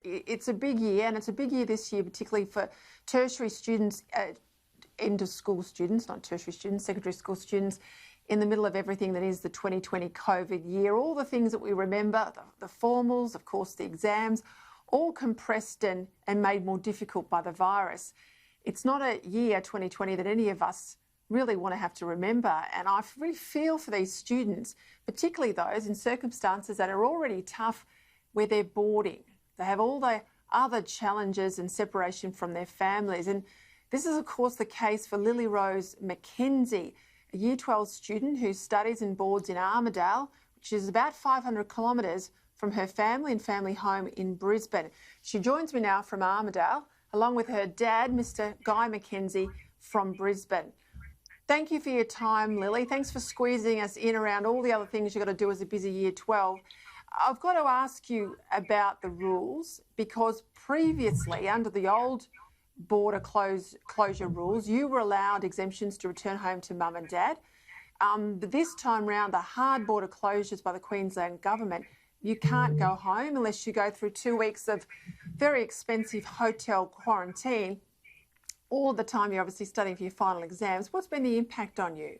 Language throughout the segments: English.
it's a big year, and it's a big year this year, particularly for tertiary students, end of school students, not tertiary students, secondary school students, in the middle of everything that is the 2020 COVID year. All the things that we remember, the formals, of course, the exams, all compressed and made more difficult by the virus. It's not a year, 2020, that any of us really want to have to remember. And I really feel for these students, particularly those in circumstances that are already tough, where they're boarding. They have all the other challenges and separation from their families. And this is, of course, the case for Lilli-Rose McKenzie, a Year 12 student who studies and boards in Armidale, which is about 500 kilometres from her family and family home in Brisbane. She joins me now from Armidale, along with her dad, Mr. Guy McKenzie, from Brisbane. Thank you for your time, Lily. Thanks for squeezing us in around all the other things you've got to do as a busy Year 12. I've got to ask you about the rules, because previously, under the old border closure rules, you were allowed exemptions to return home to mum and dad. But this time round, the hard border closures by the Queensland government, you can't go home unless you go through 2 weeks of very expensive hotel quarantine. All the time you're obviously studying for your final exams. What's been the impact on you?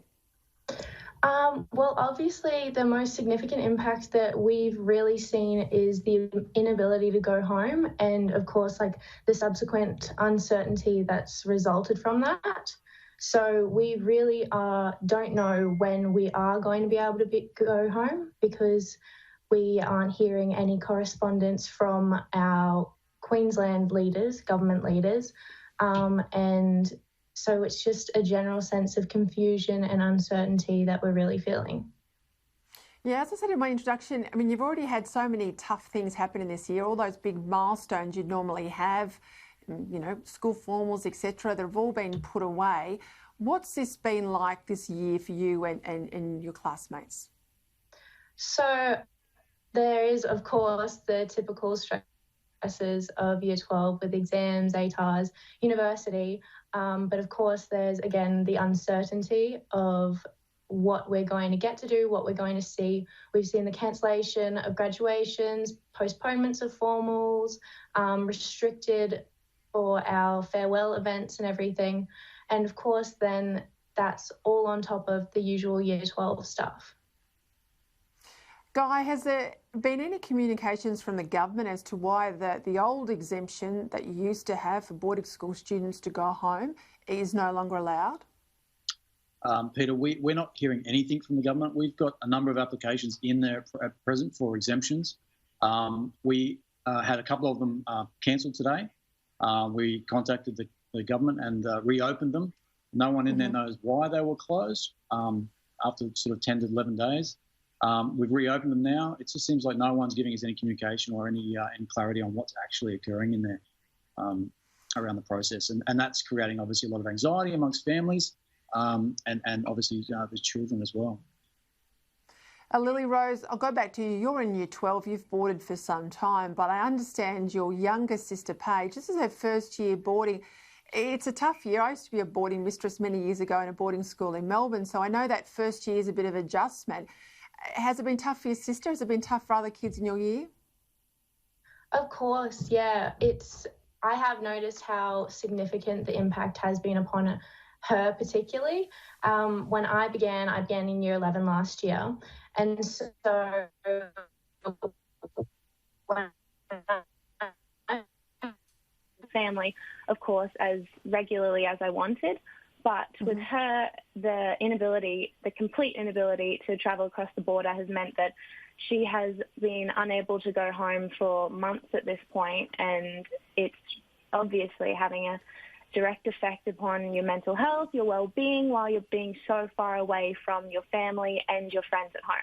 Well, obviously the most significant impact that we've really seen is the inability to go home, and of course, like, the subsequent uncertainty that's resulted from that. So we really don't know when we are going to be able to go home, because we aren't hearing any correspondence from our Queensland leaders, government leaders, and so it's just a general sense of confusion and uncertainty that we're really feeling. Yeah, as I said in my introduction, I mean, you've already had so many tough things happen in this year, all those big milestones you'd normally have, you know, school formals, etc., they've all been put away. What's this been like this year for you and your classmates? So there is, of course, the typical stresses of Year 12 with exams, ATARs, university, but of course there's, again, the uncertainty of what we're going to get to do, what we're going to see. We've seen the cancellation of graduations, postponements of formals, restricted for our farewell events and everything. And of course then that's all on top of the usual Year 12 stuff. Guy, has there been any communications from the government as to why the old exemption that you used to have for boarding school students to go home is no longer allowed? Peter, we're not hearing anything from the government. We've got a number of applications in there at present for exemptions. We had a couple of them cancelled today. We contacted the government and reopened them. No one in there knows why they were closed after sort of 10 to 11 days. We've reopened them now. It just seems like no one's giving us any communication or any clarity on what's actually occurring in there around the process. And that's creating, obviously, a lot of anxiety amongst families and obviously the children as well. Lilli-Rose, I'll go back to you. You're in Year 12. You've boarded for some time, but I understand your younger sister, Paige, this is her first year boarding. It's a tough year. I used to be a boarding mistress many years ago in a boarding school in Melbourne, so I know that first year is a bit of adjustment. Has it been tough for your sister? Has it been tough for other kids in your year? Of course, yeah. I have noticed how significant the impact has been upon her particularly. When I began in Year 11 last year. And so when family, of course, as regularly as I wanted. But with her, the complete inability to travel across the border has meant that she has been unable to go home for months at this point, and it's obviously having a direct effect upon your mental health, your well-being, while you're being so far away from your family and your friends at home.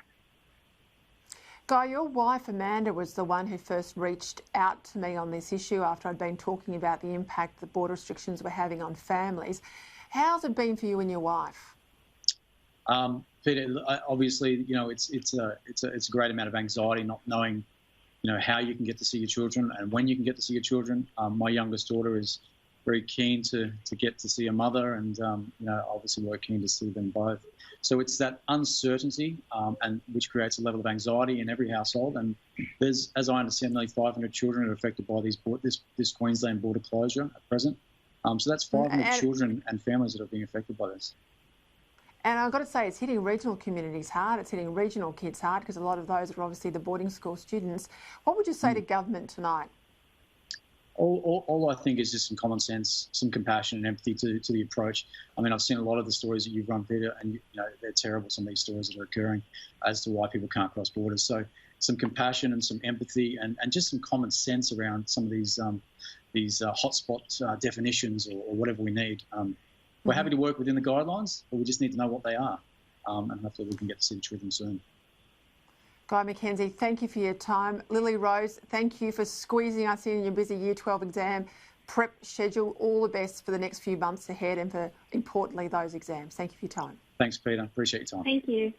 Guy, your wife Amanda was the one who first reached out to me on this issue after I'd been talking about the impact the border restrictions were having on families. How's it been for you and your wife? Peter, obviously, you know, it's a great amount of anxiety not knowing, you know, how you can get to see your children and when you can get to see your children. My youngest daughter is very keen to get to see a mother, and obviously we're keen to see them both. So it's that uncertainty, and which creates a level of anxiety in every household. And there's, as I understand, nearly 500 children are affected by this Queensland border closure at present. So that's 500 children and families that are being affected by this. And I've got to say, it's hitting regional communities hard. It's hitting regional kids hard because a lot of those are obviously the boarding school students. What would you say to government tonight? All I think is just some common sense, some compassion and empathy to the approach. I mean, I've seen a lot of the stories that you've run, Peter, and they're terrible, some of these stories that are occurring as to why people can't cross borders. So some compassion and some empathy and just some common sense around some of these hotspot definitions or whatever we need. We're happy to work within the guidelines, but we just need to know what they are. And hopefully we can get to see the truth soon. Guy McKenzie, thank you for your time. Lilli-Rose, thank you for squeezing us in your busy Year 12 exam prep schedule. All the best for the next few months ahead and for, importantly, those exams. Thank you for your time. Thanks, Peter. Appreciate your time. Thank you.